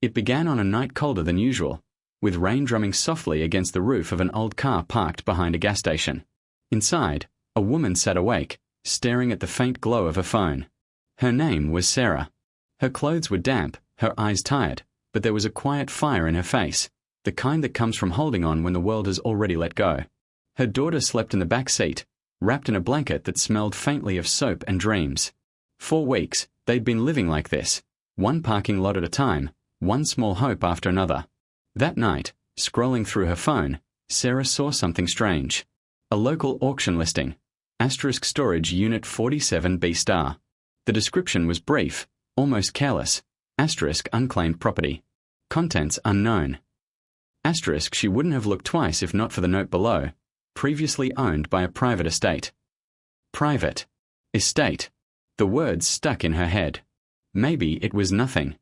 It began on a night colder than usual, with rain drumming softly against the roof of an old car parked behind a gas station. Inside, a woman sat awake, staring at the faint glow of a phone. Her name was Sarah. Her clothes were damp, her eyes tired, but there was a quiet fire in her face, the kind that comes from holding on when the world has already let go. Her daughter slept in the back seat, wrapped in a blanket that smelled faintly of soap and dreams. 4 weeks, they'd been living like this, one parking lot at a time, one small hope after another. That night, scrolling through her phone, Sarah saw something strange. A local auction listing. Asterisk storage unit 47B star. The description was brief, almost careless. Asterisk unclaimed property. Contents unknown. Asterisk she wouldn't have looked twice if not for the note below. Previously owned by a private estate. Private. Estate. The words stuck in her head. Maybe it was nothing.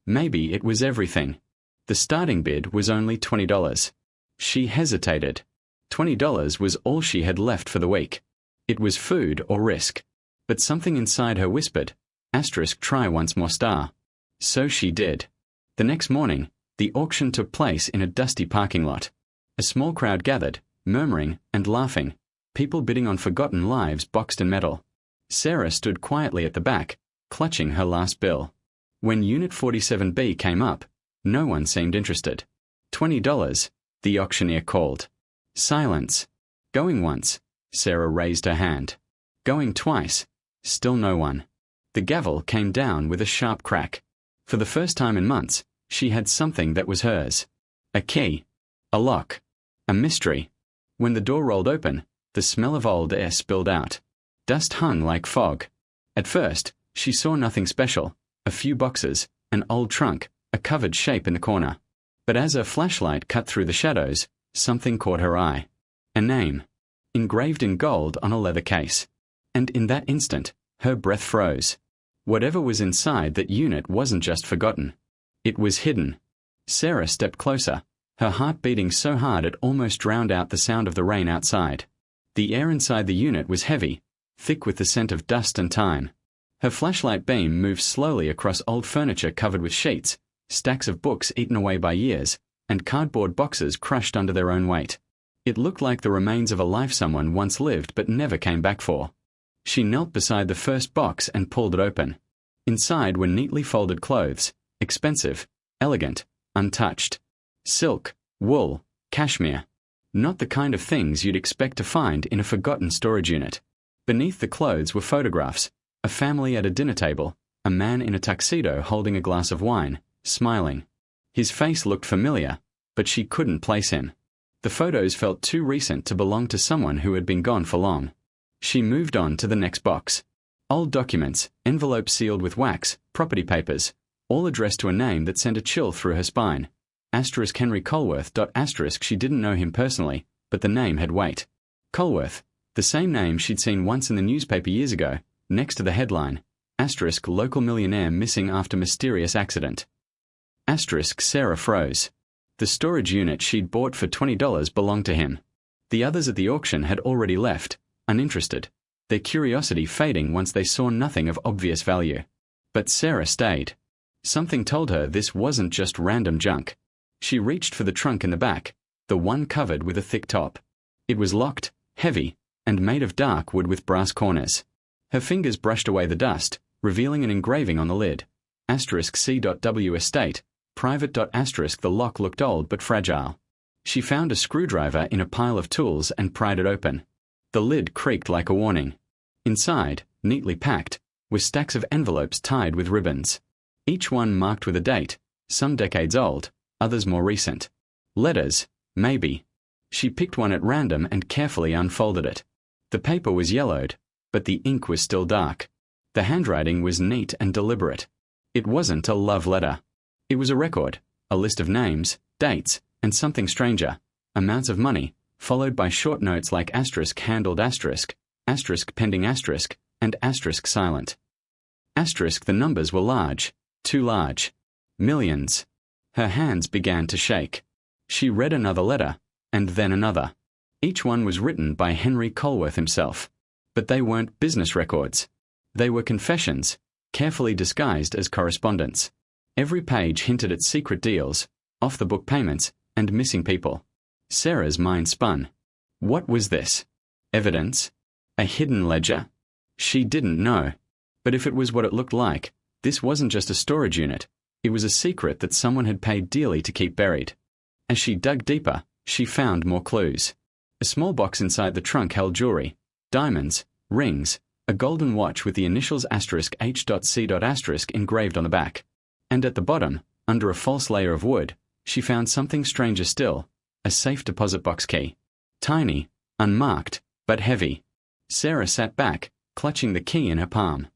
Maybe it was everything. The starting bid was only $20. She hesitated. $20 was all she had left for the week. It was food or risk. But something inside her whispered, asterisk try once more star. So she did. The next morning, the auction took place in a dusty parking lot. A small crowd gathered, murmuring and laughing, people bidding on forgotten lives boxed in metal. Sarah stood quietly at the back, clutching her last bill. When Unit 47B came up, no one seemed interested. $20, the auctioneer called. Silence. Going once, Sarah raised her hand. Going twice, still no one. The gavel came down with a sharp crack. For the first time in months, she had something that was hers. A key. A lock. A mystery. When the door rolled open, the smell of old air spilled out. Dust hung like fog. At first, she saw nothing special. A few boxes, an old trunk, a covered shape in the corner. But as her flashlight cut through the shadows, something caught her eye. A name. Engraved in gold on a leather case. And in that instant, her breath froze. Whatever was inside that unit wasn't just forgotten. It was hidden. Sarah stepped closer, her heart beating so hard it almost drowned out the sound of the rain outside. The air inside the unit was heavy, thick with the scent of dust and time. Her flashlight beam moved slowly across old furniture covered with sheets, stacks of books eaten away by years, and cardboard boxes crushed under their own weight. It looked like the remains of a life someone once lived but never came back for. She knelt beside the first box and pulled it open. Inside were neatly folded clothes, expensive, elegant, untouched. Silk, wool, cashmere. Not the kind of things you'd expect to find in a forgotten storage unit. Beneath the clothes were photographs, a family at a dinner table, a man in a tuxedo holding a glass of wine, smiling. His face looked familiar, but she couldn't place him. The photos felt too recent to belong to someone who had been gone for long. She moved on to the next box. Old documents, envelopes sealed with wax, property papers, all addressed to a name that sent a chill through her spine. Asterisk Henry Colworth. Asterisk she didn't know him personally, but the name had weight. Colworth, the same name she'd seen once in the newspaper years ago, next to the headline, asterisk local millionaire missing after mysterious accident. Asterisk Sarah froze. The storage unit she'd bought for $20 belonged to him. The others at the auction had already left, uninterested, their curiosity fading once they saw nothing of obvious value. But Sarah stayed. Something told her this wasn't just random junk. She reached for the trunk in the back, the one covered with a thick top. It was locked, heavy, and made of dark wood with brass corners. Her fingers brushed away the dust, revealing an engraving on the lid. Asterisk C.W. Estate, private. Asterisk the lock looked old but fragile. She found a screwdriver in a pile of tools and pried it open. The lid creaked like a warning. Inside, neatly packed, were stacks of envelopes tied with ribbons. Each one marked with a date, some decades old, others more recent. Letters, maybe. She picked one at random and carefully unfolded it. The paper was yellowed, but the ink was still dark. The handwriting was neat and deliberate. It wasn't a love letter. It was a record, a list of names, dates, and something stranger, amounts of money, followed by short notes like asterisk handled asterisk pending asterisk, and asterisk silent. Asterisk the numbers were large, too large. Millions. Her hands began to shake. She read another letter, and then another. Each one was written by Henry Colworth himself. But they weren't business records. They were confessions, carefully disguised as correspondence. Every page hinted at secret deals, off-the-book payments, and missing people. Sarah's mind spun. What was this? Evidence? A hidden ledger? She didn't know. But if it was what it looked like, this wasn't just a storage unit. It was a secret that someone had paid dearly to keep buried. As she dug deeper, she found more clues. A small box inside the trunk held jewelry, diamonds, rings, a golden watch with the initials *H.C. engraved on the back. And at the bottom, under a false layer of wood, she found something stranger still, a safe deposit box key. Tiny, unmarked, but heavy. Sarah sat back, clutching the key in her palm.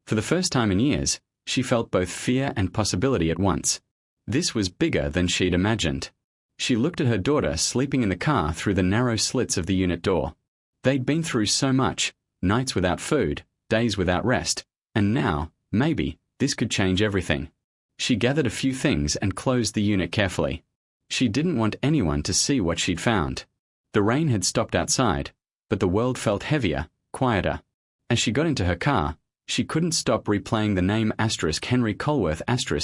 For the first time in years, she felt both fear and possibility at once. This was bigger than she'd imagined. She looked at her daughter sleeping in the car through the narrow slits of the unit door. They'd been through so much, nights without food, days without rest, and now, maybe, this could change everything. She gathered a few things and closed the unit carefully. She didn't want anyone to see what she'd found. The rain had stopped outside, but the world felt heavier, quieter. As she got into her car, she couldn't stop replaying the name Henry Colworth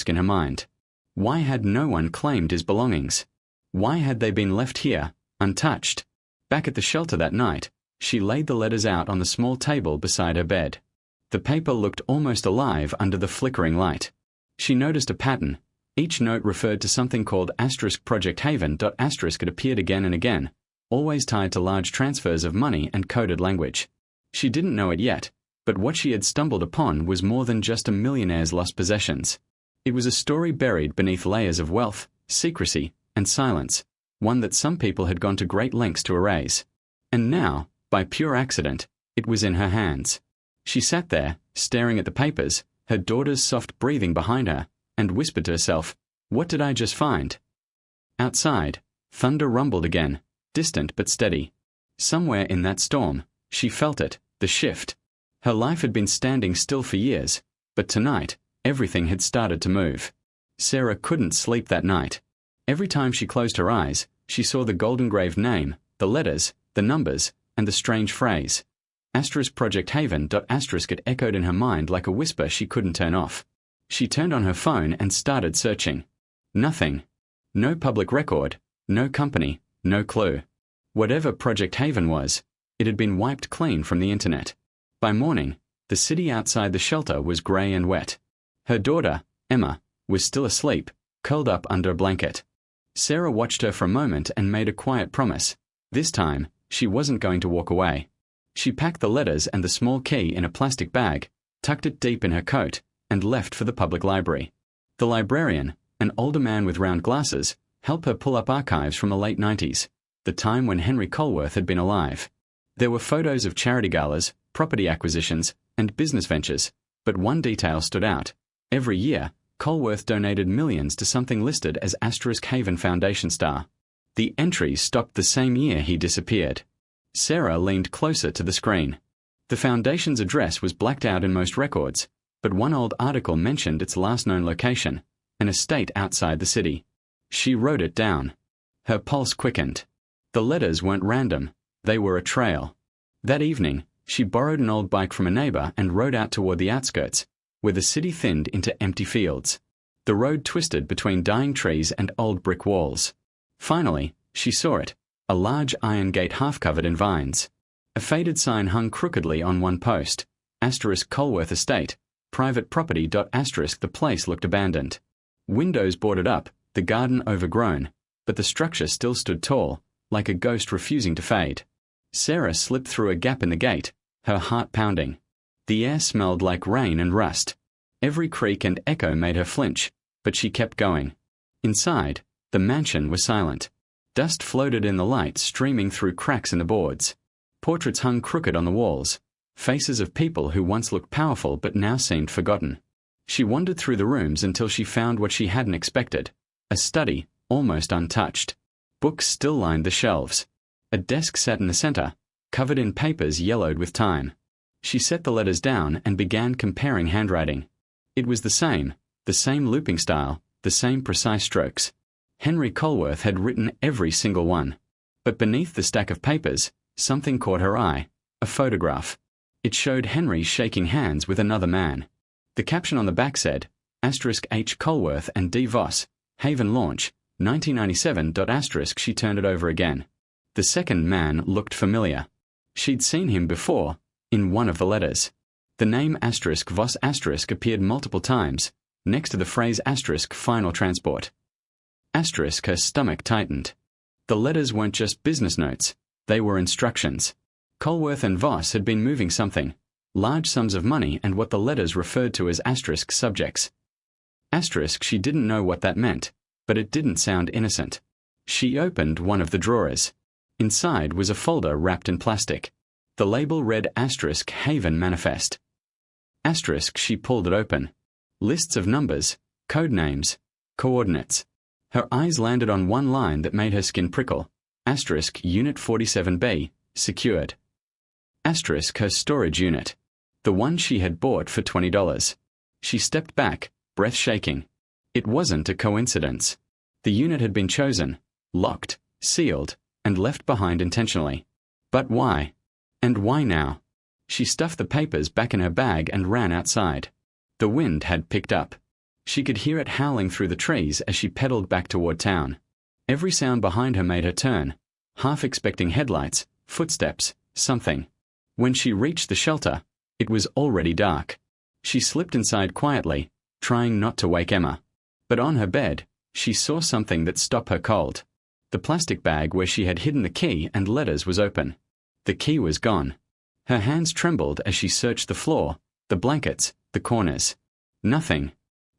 in her mind. Why had no one claimed his belongings? Why had they been left here, untouched? Back at the shelter that night, she laid the letters out on the small table beside her bed. The paper looked almost alive under the flickering light. She noticed a pattern. Each note referred to something called *Project Haven. It appeared again and again, always tied to large transfers of money and coded language. She didn't know it yet, but what she had stumbled upon was more than just a millionaire's lost possessions. It was a story buried beneath layers of wealth, secrecy, and silence, one that some people had gone to great lengths to erase. And now, by pure accident, it was in her hands. She sat there, staring at the papers, her daughter's soft breathing behind her, and whispered to herself, "What did I just find?" Outside, thunder rumbled again, distant but steady. Somewhere in that storm, she felt it, the shift. Her life had been standing still for years, but tonight, everything had started to move. Sarah couldn't sleep that night. Every time she closed her eyes, she saw the gold-engraved name, the letters, the numbers, and the strange phrase. Project Haven. It echoed in her mind like a whisper she couldn't turn off. She turned on her phone and started searching. Nothing. No public record, no company, no clue. Whatever Project Haven was, it had been wiped clean from the internet. By morning, the city outside the shelter was grey and wet. Her daughter, Emma, was still asleep, curled up under a blanket. Sarah watched her for a moment and made a quiet promise. This time, she wasn't going to walk away. She packed the letters and the small key in a plastic bag, tucked it deep in her coat, and left for the public library. The librarian, an older man with round glasses, helped her pull up archives from the late 90s, the time when Henry Colworth had been alive. There were photos of charity galas, property acquisitions, and business ventures, but one detail stood out. Every year, Colworth donated millions to something listed as *Haven Foundation Star. The entries stopped the same year he disappeared. Sarah leaned closer to the screen. The foundation's address was blacked out in most records, but one old article mentioned its last known location, an estate outside the city. She wrote it down. Her pulse quickened. The letters weren't random, they were a trail. That evening, she borrowed an old bike from a neighbor and rode out toward the outskirts, where the city thinned into empty fields. The road twisted between dying trees and old brick walls. Finally, she saw it, a large iron gate half covered in vines. A faded sign hung crookedly on one post, *Colworth Estate, private property. The place looked abandoned. Windows boarded up, the garden overgrown, but the structure still stood tall, like a ghost refusing to fade. Sarah slipped through a gap in the gate, her heart pounding. The air smelled like rain and rust. Every creak and echo made her flinch, but she kept going. Inside, the mansion was silent. Dust floated in the light, streaming through cracks in the boards. Portraits hung crooked on the walls, faces of people who once looked powerful but now seemed forgotten. She wandered through the rooms until she found what she hadn't expected, a study, almost untouched. Books still lined the shelves. A desk sat in the center, covered in papers yellowed with time. She set the letters down and began comparing handwriting. It was the same looping style, the same precise strokes. Henry Colworth had written every single one. But beneath the stack of papers, something caught her eye, a photograph. It showed Henry shaking hands with another man. The caption on the back said, H. Colworth and D. Voss, Haven Launch, 1997. She turned it over again. The second man looked familiar. She'd seen him before, in one of the letters. The name Voss appeared multiple times, next to the phrase final transport. Her stomach tightened. The letters weren't just business notes, they were instructions. Colworth and Voss had been moving something, large sums of money and what the letters referred to as subjects. She didn't know what that meant, but it didn't sound innocent. She opened one of the drawers. Inside was a folder wrapped in plastic. The label read Haven Manifest. She pulled it open. Lists of numbers, code names, coordinates. Her eyes landed on one line that made her skin prickle. Unit 47B, secured. Her storage unit. The one she had bought for $20. She stepped back, breath shaking. It wasn't a coincidence. The unit had been chosen, locked, sealed, and left behind intentionally. But why? And why now? She stuffed the papers back in her bag and ran outside. The wind had picked up. She could hear it howling through the trees as she pedaled back toward town. Every sound behind her made her turn, half expecting headlights, footsteps, something. When she reached the shelter, it was already dark. She slipped inside quietly, trying not to wake Emma. But on her bed, she saw something that stopped her cold. The plastic bag where she had hidden the key and letters was open. The key was gone. Her hands trembled as she searched the floor, the blankets, the corners. Nothing.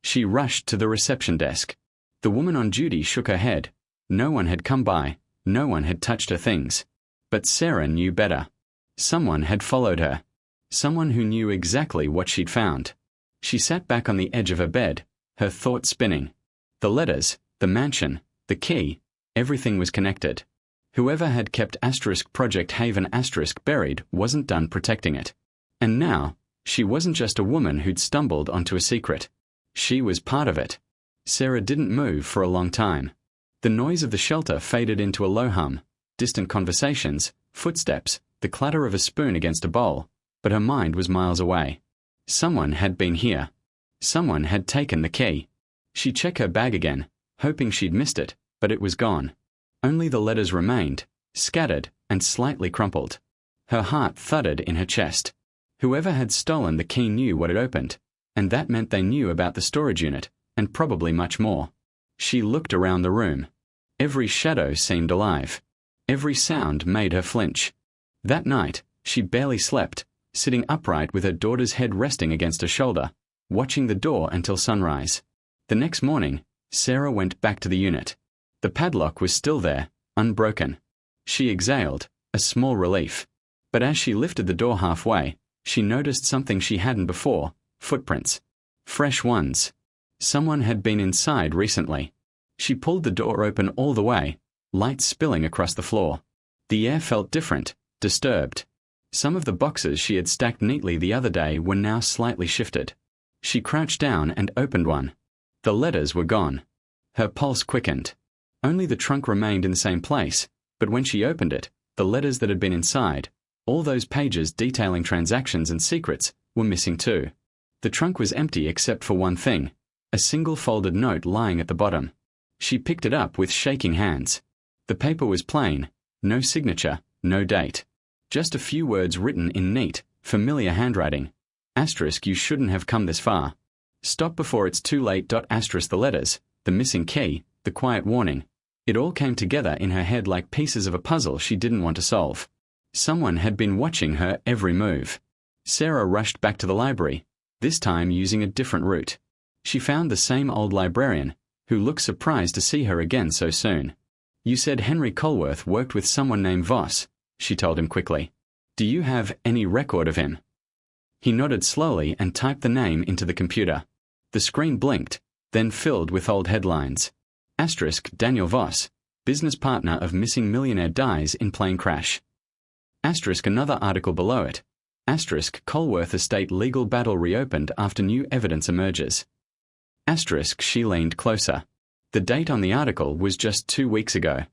She rushed to the reception desk. The woman on duty shook her head. No one had come by, no one had touched her things. But Sarah knew better. Someone had followed her. Someone who knew exactly what she'd found. She sat back on the edge of her bed, her thoughts spinning. The letters, the mansion, the key, everything was connected. Whoever had kept Project Haven buried wasn't done protecting it. And now, she wasn't just a woman who'd stumbled onto a secret. She was part of it. Sarah didn't move for a long time. The noise of the shelter faded into a low hum, distant conversations, footsteps, the clatter of a spoon against a bowl, but her mind was miles away. Someone had been here. Someone had taken the key. She checked her bag again, hoping she'd missed it, but it was gone. Only the letters remained, scattered and slightly crumpled. Her heart thudded in her chest. Whoever had stolen the key knew what it opened, and that meant they knew about the storage unit, and probably much more. She looked around the room. Every shadow seemed alive. Every sound made her flinch. That night, she barely slept, sitting upright with her daughter's head resting against her shoulder, watching the door until sunrise. The next morning, Sarah went back to the unit. The padlock was still there, unbroken. She exhaled, a small relief. But as she lifted the door halfway, she noticed something she hadn't before: footprints. Fresh ones. Someone had been inside recently. She pulled the door open all the way, light spilling across the floor. The air felt different, disturbed. Some of the boxes she had stacked neatly the other day were now slightly shifted. She crouched down and opened one. The letters were gone. Her pulse quickened. Only the trunk remained in the same place, but when she opened it, the letters that had been inside, all those pages detailing transactions and secrets, were missing too. The trunk was empty except for one thing: a single folded note lying at the bottom. She picked it up with shaking hands. The paper was plain, no signature, no date. Just a few words written in neat, familiar handwriting. You shouldn't have come this far. Stop before it's too late. The letters, the missing key, the quiet warning. It all came together in her head like pieces of a puzzle she didn't want to solve. Someone had been watching her every move. Sarah rushed back to the library, this time using a different route. She found the same old librarian, who looked surprised to see her again so soon. "You said Henry Colworth worked with someone named Voss," she told him quickly. "Do you have any record of him?" He nodded slowly and typed the name into the computer. The screen blinked, then filled with old headlines. Daniel Voss, business partner of missing millionaire dies in plane crash. Another article below it. Colworth estate legal battle reopened after new evidence emerges. She leaned closer. The date on the article was just 2 weeks ago.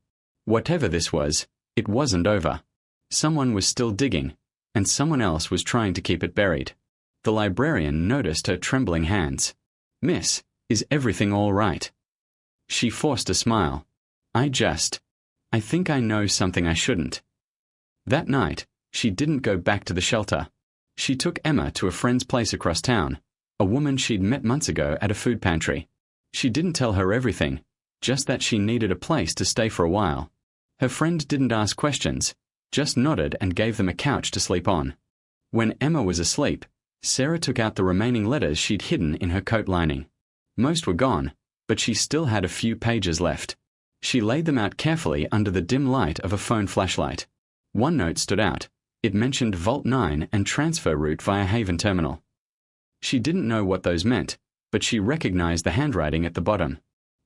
Whatever this was, it wasn't over. Someone was still digging, and someone else was trying to keep it buried. The librarian noticed her trembling hands. "Miss, is everything all right?" She forced a smile. I think I know something I shouldn't." That night, she didn't go back to the shelter. She took Emma to a friend's place across town, a woman she'd met months ago at a food pantry. She didn't tell her everything, just that she needed a place to stay for a while. Her friend didn't ask questions, just nodded and gave them a couch to sleep on. When Emma was asleep, Sarah took out the remaining letters she'd hidden in her coat lining. Most were gone, but she still had a few pages left. She laid them out carefully under the dim light of a phone flashlight. One note stood out. It mentioned Vault 9 and transfer route via Haven Terminal. She didn't know what those meant, but she recognized the handwriting at the bottom.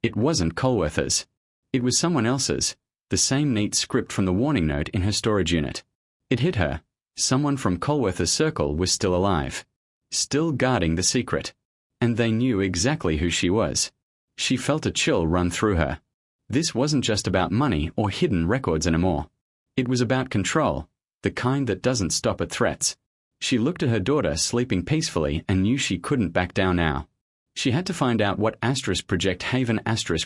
It wasn't Colworth's. It was someone else's, the same neat script from the warning note in her storage unit. It hit her. Someone from Colworth's circle was still alive, still guarding the secret. And they knew exactly who she was. She felt a chill run through her. This wasn't just about money or hidden records anymore. It was about control, the kind that doesn't stop at threats. She looked at her daughter sleeping peacefully and knew she couldn't back down now. She had to find out what Project Haven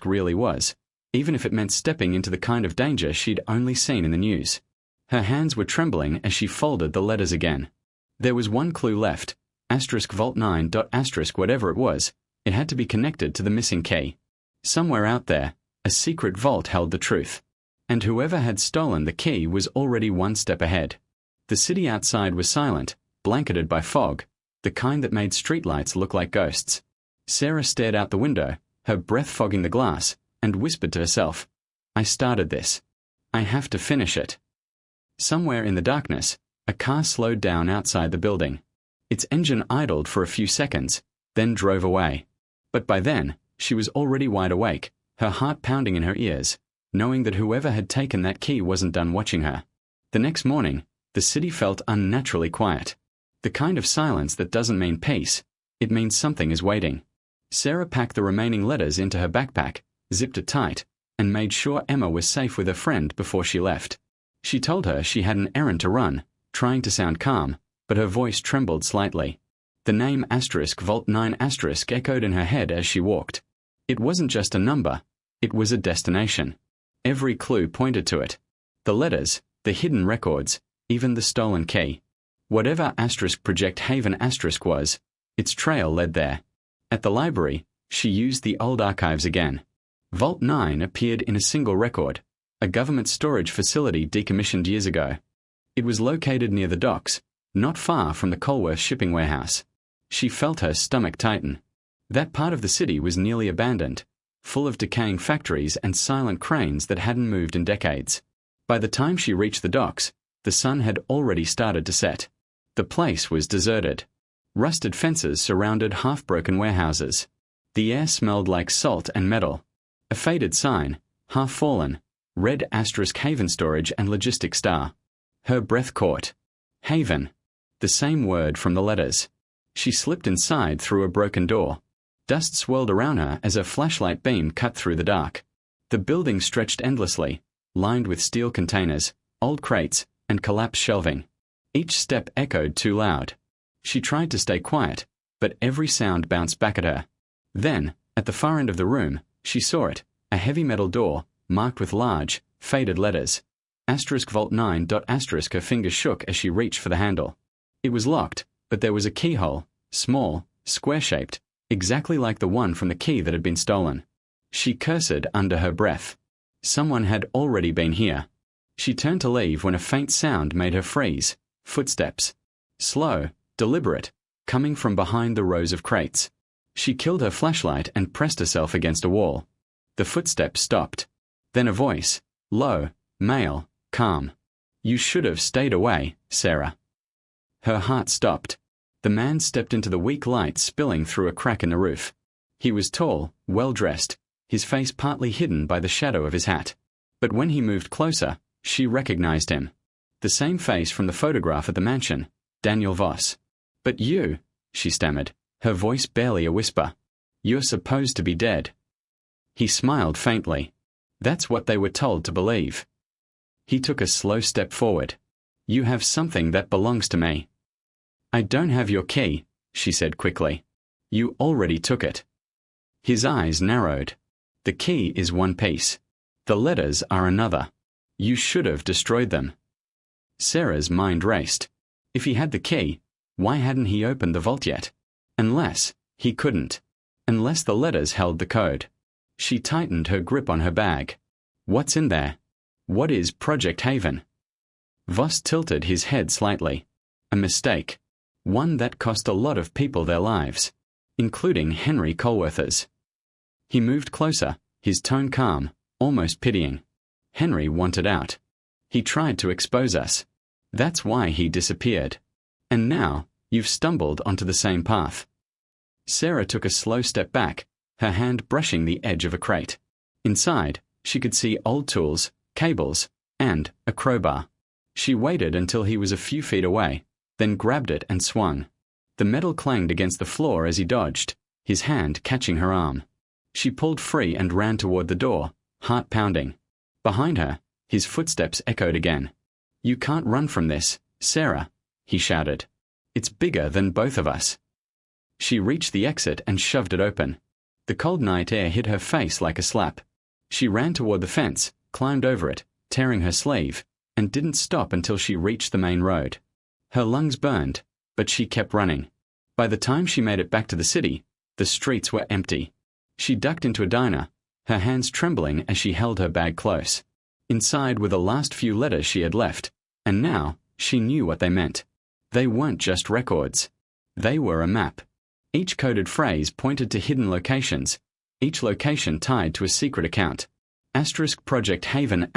really was, even if it meant stepping into the kind of danger she'd only seen in the news. Her hands were trembling as she folded the letters again. There was one clue left, Vault 9. Whatever it was, it had to be connected to the missing key. Somewhere out there, a secret vault held the truth. And whoever had stolen the key was already one step ahead. The city outside was silent, blanketed by fog, the kind that made streetlights look like ghosts. Sarah stared out the window, her breath fogging the glass, and whispered to herself, "I started this. I have to finish it." Somewhere in the darkness, a car slowed down outside the building. Its engine idled for a few seconds, then drove away. But by then, she was already wide awake, her heart pounding in her ears, knowing that whoever had taken that key wasn't done watching her. The next morning, the city felt unnaturally quiet. The kind of silence that doesn't mean peace, it means something is waiting. Sarah packed the remaining letters into her backpack, zipped it tight, and made sure Emma was safe with her friend before she left. She told her she had an errand to run, trying to sound calm, but her voice trembled slightly. The name Vault 9 echoed in her head as she walked. It wasn't just a number, it was a destination. Every clue pointed to it. The letters, the hidden records, even the stolen key. Whatever Project Haven was, its trail led there. At the library, she used the old archives again. Vault 9 appeared in a single record, a government storage facility decommissioned years ago. It was located near the docks, not far from the Colworth shipping warehouse. She felt her stomach tighten. That part of the city was nearly abandoned, full of decaying factories and silent cranes that hadn't moved in decades. By the time she reached the docks, the sun had already started to set. The place was deserted. Rusted fences surrounded half-broken warehouses. The air smelled like salt and metal. A faded sign, half-fallen, read Haven Storage and Logistics Star. Her breath caught. Haven. The same word from the letters. She slipped inside through a broken door. Dust swirled around her as a flashlight beam cut through the dark. The building stretched endlessly, lined with steel containers, old crates, and collapsed shelving. Each step echoed too loud. She tried to stay quiet, but every sound bounced back at her. Then, at the far end of the room, she saw it, a heavy metal door, marked with large, faded letters. Vault 9. Her fingers shook as she reached for the handle. It was locked, but there was a keyhole, small, square-shaped, exactly like the one from the key that had been stolen. She cursed under her breath. Someone had already been here. She turned to leave when a faint sound made her freeze. Footsteps. Slow, deliberate, coming from behind the rows of crates. She killed her flashlight and pressed herself against a wall. The footsteps stopped. Then a voice, low, male, calm. "You should have stayed away, Sarah." Her heart stopped. The man stepped into the weak light spilling through a crack in the roof. He was tall, well-dressed, his face partly hidden by the shadow of his hat. But when he moved closer, she recognized him. The same face from the photograph at the mansion, Daniel Voss. "But you," she stammered, her voice barely a whisper. "You're supposed to be dead." He smiled faintly. That's what they were told to believe. He took a slow step forward. "You have something that belongs to me." "I don't have your key," she said quickly. "You already took it." His eyes narrowed. The key is one piece. The letters are another. You should have destroyed them. Sarah's mind raced. If he had the key, why hadn't he opened the vault yet? Unless he couldn't. Unless the letters held the code. She tightened her grip on her bag. What's in there? What is Project Haven? Voss tilted his head slightly. A mistake. One that cost a lot of people their lives, including Henry Colworth's. He moved closer, his tone calm, almost pitying. Henry wanted out. He tried to expose us. That's why he disappeared. And now, you've stumbled onto the same path. Sarah took a slow step back, her hand brushing the edge of a crate. Inside, she could see old tools, cables, and a crowbar. She waited until he was a few feet away, then grabbed it and swung. The metal clanged against the floor as he dodged, his hand catching her arm. She pulled free and ran toward the door, heart pounding. Behind her, his footsteps echoed again. You can't run from this, Sarah, he shouted. It's bigger than both of us. She reached the exit and shoved it open. The cold night air hit her face like a slap. She ran toward the fence, climbed over it, tearing her sleeve, and didn't stop until she reached the main road. Her lungs burned, but she kept running. By the time she made it back to the city, the streets were empty. She ducked into a diner, her hands trembling as she held her bag close. Inside were the last few letters she had left, and now she knew what they meant. They weren't just records. They were a map. Each coded phrase pointed to hidden locations, each location tied to a secret account. Project Haven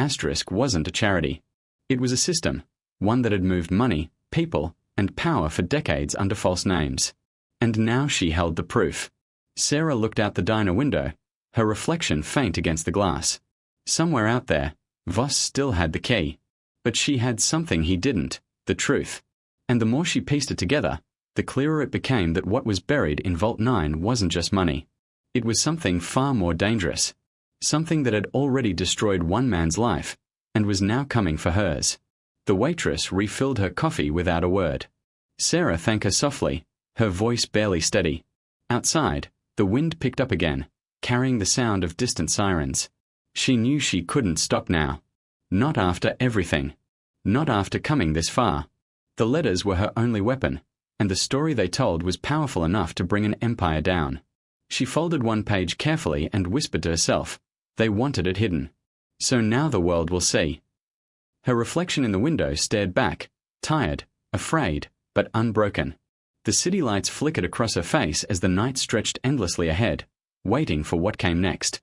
wasn't a charity. It was a system, one that had moved money, people, and power for decades under false names. And now she held the proof. Sarah looked out the diner window, her reflection faint against the glass. Somewhere out there, Voss still had the key. But she had something he didn't, the truth. And the more she pieced it together, the clearer it became that what was buried in Vault 9 wasn't just money. It was something far more dangerous. Something that had already destroyed one man's life, and was now coming for hers. The waitress refilled her coffee without a word. Sarah thanked her softly, her voice barely steady. Outside, the wind picked up again, carrying the sound of distant sirens. She knew she couldn't stop now. Not after everything. Not after coming this far. The letters were her only weapon, and the story they told was powerful enough to bring an empire down. She folded one page carefully and whispered to herself, they wanted it hidden. So now the world will see. Her reflection in the window stared back, tired, afraid, but unbroken. The city lights flickered across her face as the night stretched endlessly ahead, waiting for what came next.